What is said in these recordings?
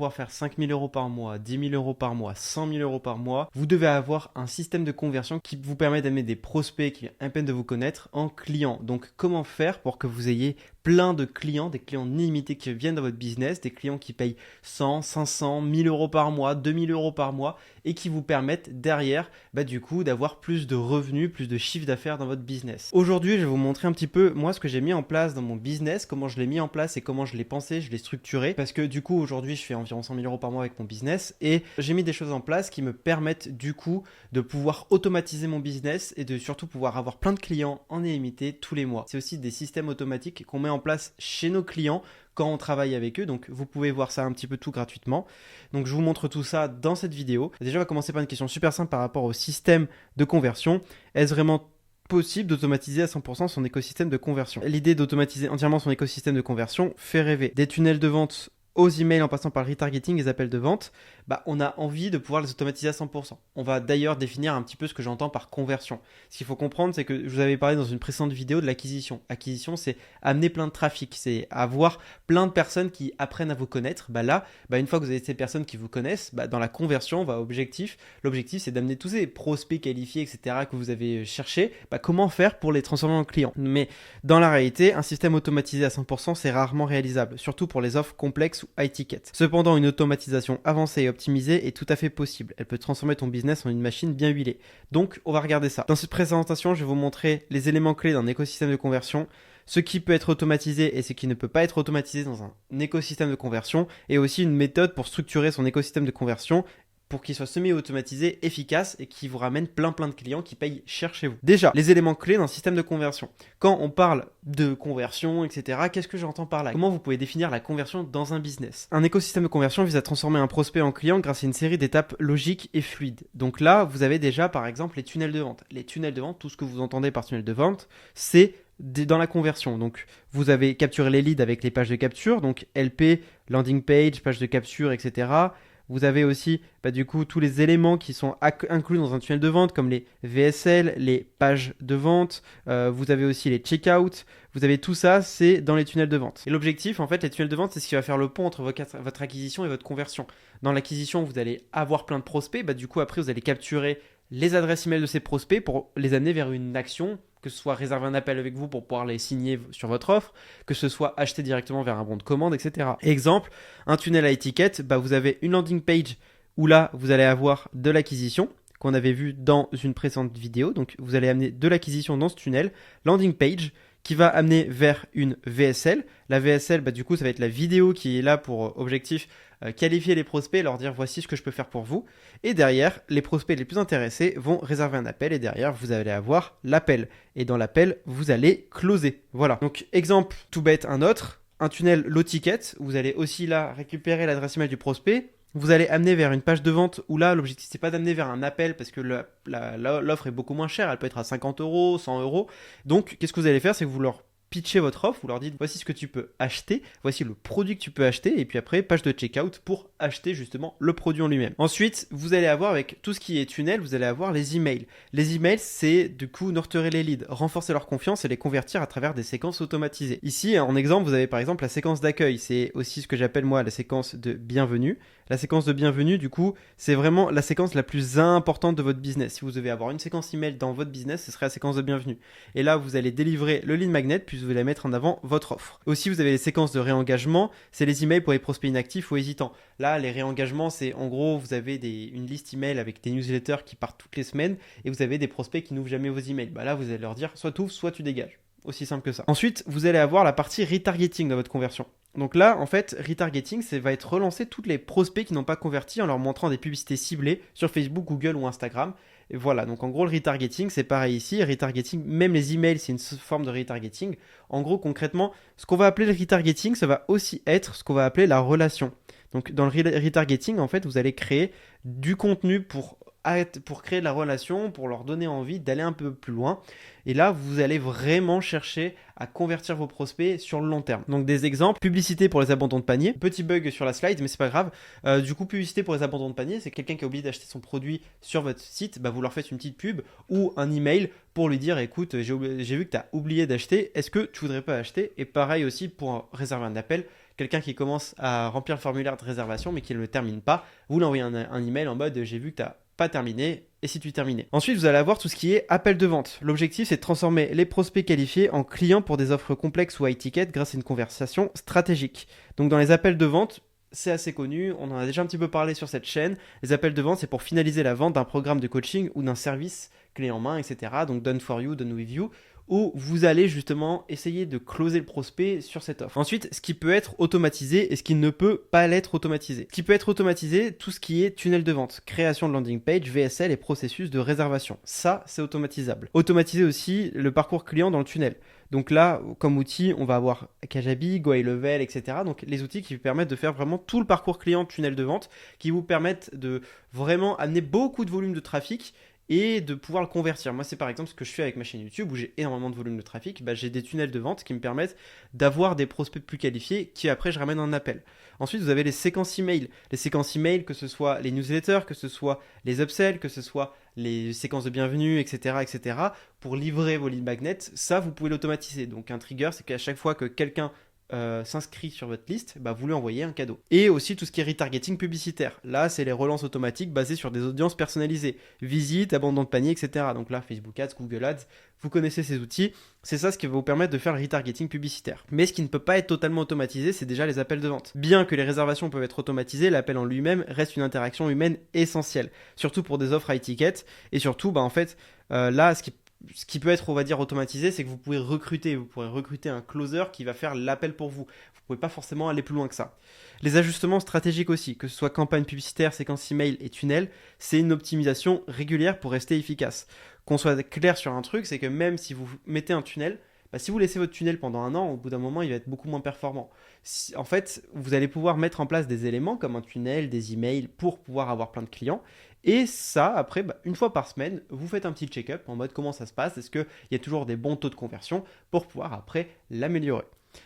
pouvoir faire 5 000 euros par mois, 10 000 euros par mois, 100 000 euros par mois, vous devez avoir un système de conversion qui vous permet d'amener des prospects qui viennent à peine de vous connaître en clients. Donc comment faire pour que vous ayez plein de clients, des clients illimités qui viennent dans votre business, des clients qui payent 100, 500, 1000 euros par mois, 2000 euros par mois et qui vous permettent derrière du coup d'avoir plus de revenus, plus de chiffre d'affaires dans votre business. Aujourd'hui, je vais vous montrer un petit peu moi ce que j'ai mis en place dans mon business, comment je l'ai mis en place et comment je l'ai pensé, je l'ai structuré parce que du coup aujourd'hui je fais environ 100 000 euros par mois avec mon business et j'ai mis des choses en place qui me permettent du coup de pouvoir automatiser mon business et de surtout pouvoir avoir plein de clients en illimité tous les mois. C'est aussi des systèmes automatiques qu'on met en place chez nos clients quand on travaille avec eux, donc vous pouvez voir ça un petit peu tout gratuitement. Donc je vous montre tout ça dans cette vidéo. Déjà on va commencer par une question super simple par rapport au système de conversion. Est-ce vraiment possible d'automatiser à 100% son écosystème de conversion? L'idée d'automatiser entièrement son écosystème de conversion fait rêver. Des tunnels de vente aux emails en passant par le retargeting et les appels de vente, on a envie de pouvoir les automatiser à 100%. On va d'ailleurs définir un petit peu ce que j'entends par conversion. Ce qu'il faut comprendre, c'est que je vous avais parlé dans une précédente vidéo de l'acquisition. Acquisition, c'est amener plein de trafic, c'est avoir plein de personnes qui apprennent à vous connaître. Une fois que vous avez ces personnes qui vous connaissent, dans la conversion, l'objectif, c'est d'amener tous ces prospects qualifiés, etc., que vous avez cherchés. Comment faire pour les transformer en clients? Mais dans la réalité, un système automatisé à 100%, c'est rarement réalisable, surtout pour les offres complexes ou high ticket. Cependant, une automatisation avancée et optimisée est tout à fait possible. Elle peut transformer ton business en une machine bien huilée. Donc, on va regarder ça. Dans cette présentation, je vais vous montrer les éléments clés d'un écosystème de conversion, ce qui peut être automatisé et ce qui ne peut pas être automatisé dans un écosystème de conversion, et aussi une méthode pour structurer son écosystème de conversion pour qu'il soit semi-automatisé, efficace et qui vous ramène plein de clients qui payent cher chez vous. Déjà, les éléments clés d'un système de conversion. Quand on parle de conversion, etc., qu'est-ce que j'entends par là? Comment vous pouvez définir la conversion dans un business? Un écosystème de conversion vise à transformer un prospect en client grâce à une série d'étapes logiques et fluides. Donc là, vous avez déjà par exemple les tunnels de vente. Les tunnels de vente, tout ce que vous entendez par tunnel de vente, c'est dans la conversion. Donc vous avez capturé les leads avec les pages de capture, donc LP, landing page, page de capture, etc. Vous avez aussi du coup tous les éléments qui sont inclus dans un tunnel de vente comme les VSL, les pages de vente, vous avez aussi les checkouts, vous avez tout ça, c'est dans les tunnels de vente. Et l'objectif, en fait, les tunnels de vente, c'est ce qui va faire le pont entre votre acquisition et votre conversion. Dans l'acquisition, vous allez avoir plein de prospects, du coup après vous allez capturer les adresses email de ces prospects pour les amener vers une action, que ce soit réserver un appel avec vous pour pouvoir les signer sur votre offre, que ce soit acheter directement vers un bon de commande, etc. Exemple, un tunnel à étiquette, vous avez une landing page où là, vous allez avoir de l'acquisition, qu'on avait vu dans une précédente vidéo. Donc, vous allez amener de l'acquisition dans ce tunnel, landing page, qui va amener vers une VSL. La VSL, du coup, ça va être la vidéo qui est là pour objectif qualifier les prospects, leur dire voici ce que je peux faire pour vous. Et derrière, les prospects les plus intéressés vont réserver un appel et derrière, vous allez avoir l'appel. Et dans l'appel, vous allez closer. Voilà. Donc, exemple tout bête, un autre, un tunnel low ticket. Vous allez aussi là récupérer l'adresse email du prospect. Vous allez amener vers une page de vente où là, l'objectif, c'est pas d'amener vers un appel parce que l'offre est beaucoup moins chère. Elle peut être à 50 euros, 100 euros. Donc, qu'est-ce que vous allez faire? C'est que vous leur pitchez votre offre, vous leur dites voici ce que tu peux acheter, voici le produit que tu peux acheter, et puis après, page de checkout pour acheter justement le produit en lui-même. Ensuite, vous allez avoir avec tout ce qui est tunnel, vous allez avoir les emails. Les emails, c'est du coup nurturer les leads, renforcer leur confiance et les convertir à travers des séquences automatisées. Ici, en exemple, vous avez par exemple la séquence d'accueil, c'est aussi ce que j'appelle moi la séquence de bienvenue. La séquence de bienvenue, du coup, c'est vraiment la séquence la plus importante de votre business. Si vous devez avoir une séquence email dans votre business, ce serait la séquence de bienvenue. Et là, vous allez délivrer le lead magnet, puis vous allez mettre en avant votre offre. Aussi, vous avez les séquences de réengagement, c'est les emails pour les prospects inactifs ou hésitants. Là, les réengagements, c'est en gros, vous avez une liste email avec des newsletters qui partent toutes les semaines et vous avez des prospects qui n'ouvrent jamais vos emails. Là, vous allez leur dire soit tu ouvres, soit tu dégages. Aussi simple que ça. Ensuite, vous allez avoir la partie retargeting de votre conversion. Donc là, en fait, retargeting, ça va être relancer tous les prospects qui n'ont pas converti en leur montrant des publicités ciblées sur Facebook, Google ou Instagram. Et voilà, donc en gros, le retargeting, c'est pareil ici. Retargeting, même les emails, c'est une forme de retargeting. En gros, concrètement, ce qu'on va appeler le retargeting, ça va aussi être ce qu'on va appeler la relation. Donc dans le retargeting, en fait, vous allez créer du contenu pour créer de la relation, pour leur donner envie d'aller un peu plus loin. Et là, vous allez vraiment chercher à convertir vos prospects sur le long terme. Donc des exemples, publicité pour les abandons de panier. Petit bug sur la slide, mais c'est pas grave. Du coup, publicité pour les abandons de panier, c'est quelqu'un qui a oublié d'acheter son produit sur votre site. Vous leur faites une petite pub ou un email pour lui dire écoute, j'ai vu que tu as oublié d'acheter, est-ce que tu voudrais pas acheter? Et pareil aussi pour réserver un appel. quelqu'un qui commence à remplir le formulaire de réservation mais qui ne le termine pas, vous lui envoyez un email en mode j'ai vu que tu n'as pas terminé, et si tu terminais. Ensuite, vous allez avoir tout ce qui est appel de vente. L'objectif, c'est de transformer les prospects qualifiés en clients pour des offres complexes ou high ticket grâce à une conversation stratégique. Donc dans les appels de vente, c'est assez connu, on en a déjà un petit peu parlé sur cette chaîne. Les appels de vente, c'est pour finaliser la vente d'un programme de coaching ou d'un service clé en main, etc. Donc done for you, done with you, où vous allez justement essayer de closer le prospect sur cette offre. Ensuite, ce qui peut être automatisé et ce qui ne peut pas l'être automatisé. Ce qui peut être automatisé, tout ce qui est tunnel de vente, création de landing page, VSL et processus de réservation. Ça, c'est automatisable. Automatiser aussi le parcours client dans le tunnel. Donc là, comme outil, on va avoir Kajabi, GoHighLevel, etc. Donc les outils qui vous permettent de faire vraiment tout le parcours client tunnel de vente, qui vous permettent de vraiment amener beaucoup de volume de trafic et de pouvoir le convertir. Moi, c'est par exemple ce que je fais avec ma chaîne YouTube où j'ai énormément de volume de trafic. J'ai des tunnels de vente qui me permettent d'avoir des prospects plus qualifiés qui après je ramène en appel. Ensuite, vous avez les séquences email. Les séquences email, que ce soit les newsletters, que ce soit les upsells, que ce soit les séquences de bienvenue, etc., etc. Pour livrer vos lead magnets, ça, vous pouvez l'automatiser. Donc, un trigger, c'est qu'à chaque fois que quelqu'un s'inscrit sur votre liste, vous lui envoyez un cadeau. Et aussi tout ce qui est retargeting publicitaire. Là, c'est les relances automatiques basées sur des audiences personnalisées. Visite, abandon de panier, etc. Donc là, Facebook Ads, Google Ads, vous connaissez ces outils. C'est ça ce qui va vous permettre de faire le retargeting publicitaire. Mais ce qui ne peut pas être totalement automatisé, c'est déjà les appels de vente. Bien que les réservations peuvent être automatisées, l'appel en lui-même reste une interaction humaine essentielle. Surtout pour des offres high ticket. Et surtout, là, ce qui peut être, on va dire, automatisé, c'est que vous pourrez recruter un closer qui va faire l'appel pour vous. Vous ne pouvez pas forcément aller plus loin que ça. Les ajustements stratégiques aussi, que ce soit campagne publicitaire, séquence email et tunnel, c'est une optimisation régulière pour rester efficace. Qu'on soit clair sur un truc, c'est que même si vous mettez un tunnel, si vous laissez votre tunnel pendant un an, au bout d'un moment, il va être beaucoup moins performant. En fait, vous allez pouvoir mettre en place des éléments comme un tunnel, des emails pour pouvoir avoir plein de clients. Et ça, après, une fois par semaine, vous faites un petit check-up en mode comment ça se passe, est-ce qu'il y a toujours des bons taux de conversion pour pouvoir après l'améliorer.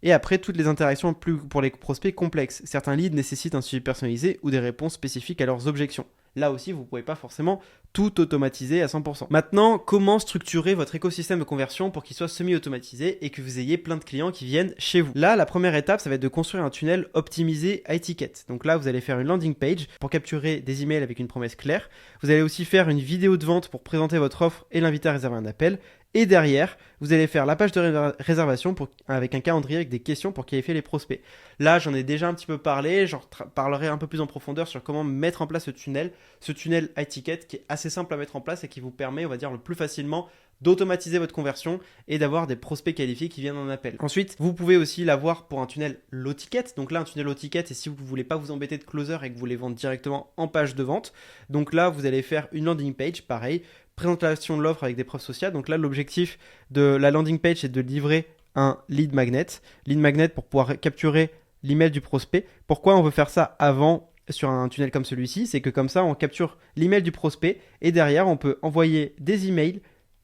Et après, toutes les interactions pour les prospects complexes. Certains leads nécessitent un suivi personnalisé ou des réponses spécifiques à leurs objections. Là aussi, vous ne pouvez pas forcément tout automatiser à 100%. Maintenant, comment structurer votre écosystème de conversion pour qu'il soit semi-automatisé et que vous ayez plein de clients qui viennent chez vous? Là, la première étape, ça va être de construire un tunnel optimisé high ticket. Donc là, vous allez faire une landing page pour capturer des emails avec une promesse claire. Vous allez aussi faire une vidéo de vente pour présenter votre offre et l'inviter à réserver un appel. Et derrière, vous allez faire la page de réservation avec un calendrier avec des questions pour qualifier les prospects. Là, j'en ai déjà un petit peu parlé, j'en parlerai un peu plus en profondeur sur comment mettre en place ce tunnel high ticket qui est assez simple à mettre en place et qui vous permet, on va dire, le plus facilement d'automatiser votre conversion et d'avoir des prospects qualifiés qui viennent en appel. Ensuite, vous pouvez aussi l'avoir pour un tunnel low ticket. Donc là, un tunnel low ticket, c'est si vous ne voulez pas vous embêter de closer et que vous voulez vendre directement en page de vente. Donc là, vous allez faire une landing page, pareil, présentation de l'offre avec des preuves sociales. Donc là, l'objectif de la landing page, c'est de livrer un lead magnet. Lead magnet pour pouvoir capturer l'email du prospect. Pourquoi on veut faire ça avant sur un tunnel comme celui-ci? C'est que comme ça, on capture l'email du prospect et derrière, on peut envoyer des emails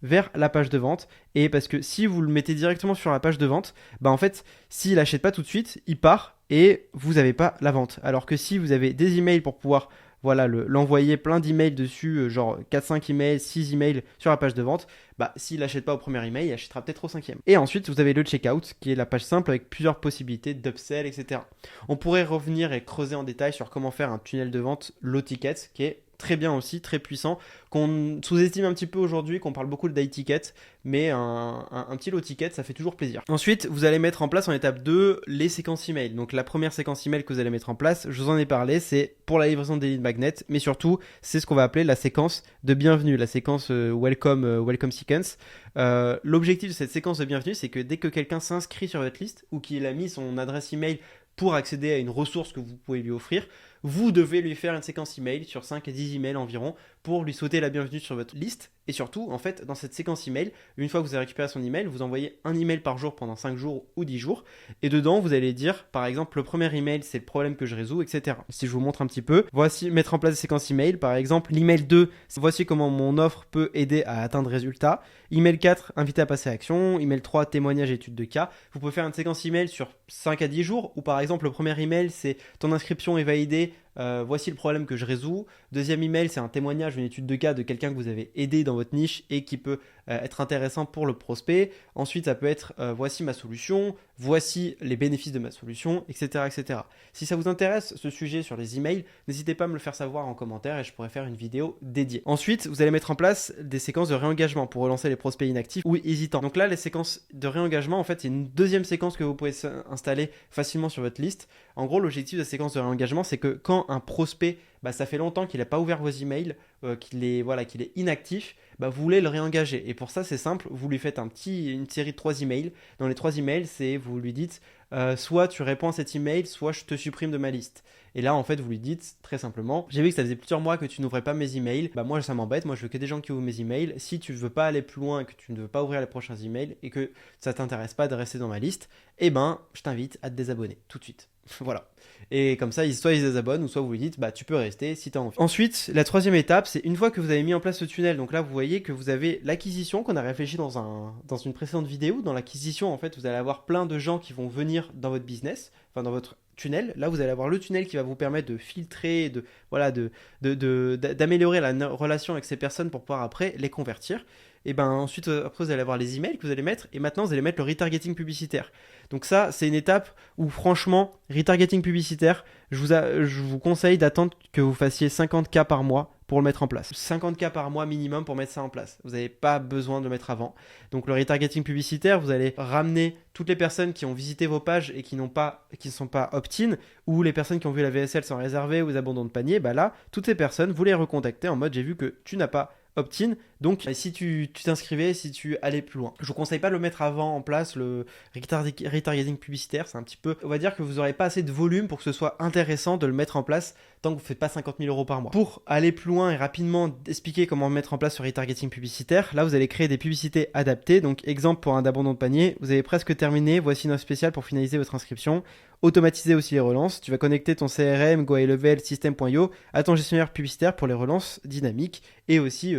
vers la page de vente. Et parce que si vous le mettez directement sur la page de vente, en fait, s'il n'achète pas tout de suite, il part et vous n'avez pas la vente. Alors que si vous avez des emails pour pouvoir l'envoyer plein d'emails dessus, genre 4-5 emails, 6 emails sur la page de vente, s'il n'achète pas au premier email, il achètera peut-être au 5e. Et ensuite, vous avez le checkout, qui est la page simple avec plusieurs possibilités d'upsell, etc. On pourrait revenir et creuser en détail sur comment faire un tunnel de vente low ticket, qui est très bien aussi, très puissant, qu'on sous-estime un petit peu aujourd'hui, qu'on parle beaucoup de high ticket, mais un petit low ticket, ça fait toujours plaisir. Ensuite, vous allez mettre en place en étape 2 les séquences email. Donc la première séquence email que vous allez mettre en place, je vous en ai parlé, c'est pour la livraison des lead magnets, mais surtout, c'est ce qu'on va appeler la séquence de bienvenue, la séquence welcome sequence. L'objectif de cette séquence de bienvenue, c'est que dès que quelqu'un s'inscrit sur votre liste ou qu'il a mis son adresse email pour accéder à une ressource que vous pouvez lui offrir, vous devez lui faire une séquence email sur 5 à 10 emails environ pour lui souhaiter la bienvenue sur votre liste. Et surtout, en fait, dans cette séquence email, une fois que vous avez récupéré son email, vous envoyez un email par jour pendant 5 jours ou 10 jours. Et dedans, vous allez dire, par exemple, le premier email, c'est le problème que je résous, etc. Si je vous montre un petit peu, voici mettre en place des séquences email. Par exemple, l'email 2, voici comment mon offre peut aider à atteindre résultat. Email 4, inviter à passer à l'action. Email 3, témoignage et étude de cas. Vous pouvez faire une séquence email sur 5 à 10 jours, ou par exemple, le premier email, c'est ton inscription est validée. Voici le problème que je résous. Deuxième email, c'est un témoignage, une étude de cas de quelqu'un que vous avez aidé dans votre niche et qui peut être intéressant pour le prospect. Ensuite, ça peut être voici ma solution, voici les bénéfices de ma solution, etc., etc. Si ça vous intéresse, ce sujet sur les emails, n'hésitez pas à me le faire savoir en commentaire et je pourrais faire une vidéo dédiée. Ensuite, vous allez mettre en place des séquences de réengagement pour relancer les prospects inactifs ou hésitants. Donc là, les séquences de réengagement, en fait, c'est une deuxième séquence que vous pouvez installer facilement sur votre liste. En gros, l'objectif de la séquence de réengagement, c'est que quand un prospect, ça fait longtemps qu'il n'a pas ouvert vos emails, qu'il est inactif, vous voulez le réengager. Et pour ça, c'est simple, vous lui faites une série de 3 emails. Dans les 3 emails, vous lui dites soit tu réponds à cet email, soit je te supprime de ma liste. Et là, en fait, vous lui dites très simplement, j'ai vu que ça faisait plusieurs mois que tu n'ouvrais pas mes emails. Moi, ça m'embête. Moi, je veux que des gens qui ouvrent mes emails. Si tu ne veux pas aller plus loin, que tu ne veux pas ouvrir les prochains emails et que ça ne t'intéresse pas de rester dans ma liste, je t'invite à te désabonner tout de suite. Voilà. Et comme ça, soit ils se désabonnent, ou soit vous lui dites, tu peux rester si tu as envie. Ensuite, la 3e étape, c'est une fois que vous avez mis en place ce tunnel. Donc là, vous voyez que vous avez l'acquisition qu'on a réfléchi dans une précédente vidéo. Dans l'acquisition, en fait, vous allez avoir plein de gens qui vont venir dans votre business, enfin dans votre tunnel. Là, vous allez avoir le tunnel qui va vous permettre de filtrer, d'améliorer la relation avec ces personnes pour pouvoir après les convertir. Et ensuite, après, vous allez avoir les emails que vous allez mettre. Et maintenant, vous allez mettre le retargeting publicitaire. Donc ça, c'est une étape où franchement, retargeting publicitaire, je vous conseille d'attendre que vous fassiez 50K par mois pour le mettre en place. 50K par mois minimum pour mettre ça en place. Vous n'avez pas besoin de le mettre avant. Donc le retargeting publicitaire, vous allez ramener toutes les personnes qui ont visité vos pages et qui ne sont pas opt-in, ou les personnes qui ont vu la VSL sans réserver ou les abandons de panier, là, toutes ces personnes, vous les recontactez en mode j'ai vu que tu n'as pas opt-in, donc si tu t'inscrivais, si tu allais plus loin. Je vous conseille pas de le mettre avant en place, le retargeting publicitaire, c'est un petit peu, on va dire que vous n'aurez pas assez de volume pour que ce soit intéressant de le mettre en place tant que vous ne faites pas 50 000 euros par mois. Pour aller plus loin et rapidement expliquer comment mettre en place ce retargeting publicitaire, là vous allez créer des publicités adaptées. Donc exemple pour un abandon de panier, vous avez presque terminé, voici une offre spéciale pour finaliser votre inscription. Automatiser aussi les relances, tu vas connecter ton CRM, GoHighLevel, System.io à ton gestionnaire publicitaire pour les relances dynamiques et aussi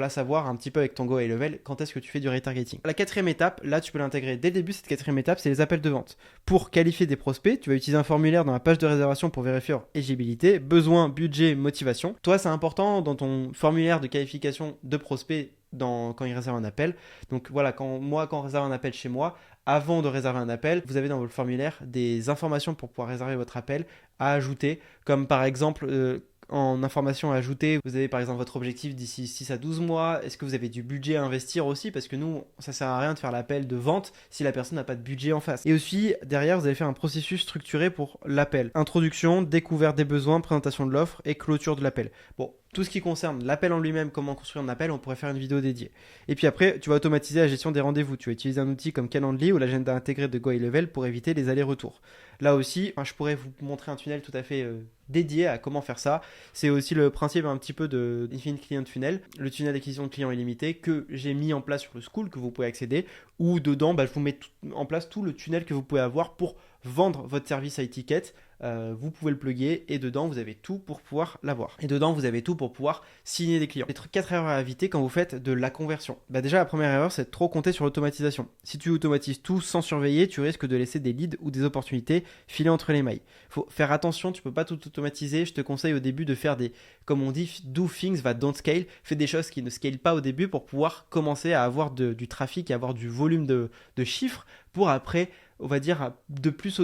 savoir un petit peu avec ton GoHighLevel quand est-ce que tu fais du retargeting. La 4e étape, là tu peux l'intégrer dès le début, cette 4e étape, c'est les appels de vente. Pour qualifier des prospects, tu vas utiliser un formulaire dans la page de réservation pour vérifier leur éligibilité, besoin, budget, motivation. Toi, c'est important dans ton formulaire de qualification de prospect quand il réserve un appel. Donc voilà, quand on réserve un appel chez moi, avant de réserver un appel, vous avez dans votre formulaire des informations pour pouvoir réserver votre appel à ajouter, comme par exemple en information à ajouter, vous avez par exemple votre objectif d'ici 6 à 12 mois, est-ce que vous avez du budget à investir aussi, parce que nous, ça sert à rien de faire l'appel de vente si la personne n'a pas de budget en face. Et aussi, derrière, vous allez faire un processus structuré pour l'appel. Introduction, découverte des besoins, présentation de l'offre et clôture de l'appel. Bon, tout ce qui concerne l'appel en lui-même, comment construire un appel, on pourrait faire une vidéo dédiée. Et puis après, tu vas automatiser la gestion des rendez-vous. Tu vas utiliser un outil comme Calendly ou l'agenda intégré de GoHighLevel pour éviter les allers-retours. Là aussi, je pourrais vous montrer un tunnel tout à fait dédié à comment faire ça. C'est aussi le principe un petit peu de Infinite Client Funnel, le tunnel d'acquisition de clients illimité que j'ai mis en place sur le School, que vous pouvez accéder, où dedans, je vous mets en place tout le tunnel que vous pouvez avoir pour vendre votre service à étiquette. Vous pouvez le plugger et dedans vous avez tout pour pouvoir l'avoir. Et dedans vous avez tout pour pouvoir signer des clients. Les 4 erreurs à éviter quand vous faites de la conversion. Déjà la première erreur, c'est de trop compter sur l'automatisation. Si tu automatises tout sans surveiller, tu risques de laisser des leads ou des opportunités filer entre les mailles. Faut faire attention, tu peux pas tout automatiser. Je te conseille au début de faire comme on dit, do things that don't scale. Fais des choses qui ne scalent pas au début pour pouvoir commencer à avoir du trafic et avoir du volume de chiffres pour après, on va dire, de plus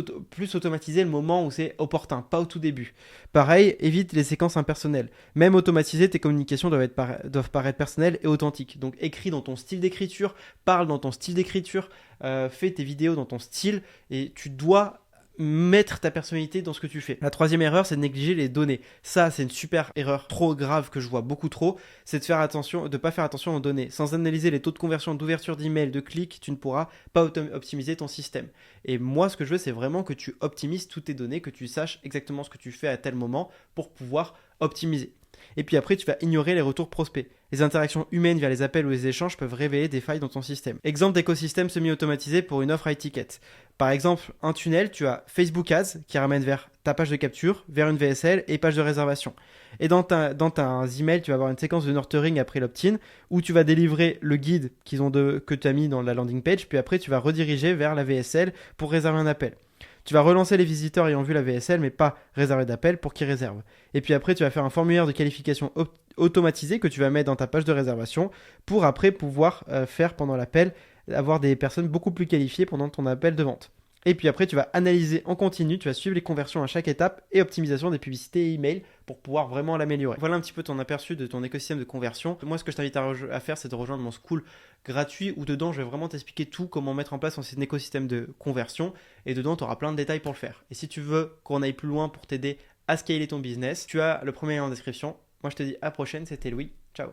automatiser le moment où c'est opportun, pas au tout début. Pareil, évite les séquences impersonnelles. Même automatisées, tes communications doivent paraître personnelles et authentiques. Donc écris dans ton style d'écriture, parle dans ton style d'écriture, fais tes vidéos dans ton style et tu dois mettre ta personnalité dans ce que tu fais. La 3e erreur, c'est de négliger les données. Ça, c'est une super erreur trop grave que je vois beaucoup trop. C'est de pas faire attention aux données. Sans analyser les taux de conversion, d'ouverture d'email, de clics, tu ne pourras pas optimiser ton système. Et moi, ce que je veux, c'est vraiment que tu optimises toutes tes données, que tu saches exactement ce que tu fais à tel moment pour pouvoir optimiser. Et puis après, tu vas ignorer les retours prospects. Les interactions humaines via les appels ou les échanges peuvent révéler des failles dans ton système. Exemple d'écosystème semi-automatisé pour une offre à étiquette. Par exemple, un tunnel, tu as Facebook Ads qui ramène vers ta page de capture, vers une VSL et page de réservation. Et dans ta email, tu vas avoir une séquence de nurturing après l'opt-in où tu vas délivrer le guide que tu as mis dans la landing page, puis après tu vas rediriger vers la VSL pour réserver un appel. Tu vas relancer les visiteurs ayant vu la VSL mais pas réservé d'appel pour qu'ils réservent. Et puis après, tu vas faire un formulaire de qualification automatisé que tu vas mettre dans ta page de réservation pour après pouvoir faire pendant l'appel, avoir des personnes beaucoup plus qualifiées pendant ton appel de vente. Et puis après, tu vas analyser en continu, tu vas suivre les conversions à chaque étape et optimisation des publicités et emails pour pouvoir vraiment l'améliorer. Voilà un petit peu ton aperçu de ton écosystème de conversion. Moi, ce que je t'invite à faire, c'est de rejoindre mon school gratuit où dedans, je vais vraiment t'expliquer tout, comment mettre en place un écosystème de conversion. Et dedans, tu auras plein de détails pour le faire. Et si tu veux qu'on aille plus loin pour t'aider à scaler ton business, tu as le premier lien en description. Moi, je te dis à la prochaine, c'était Louis. Ciao.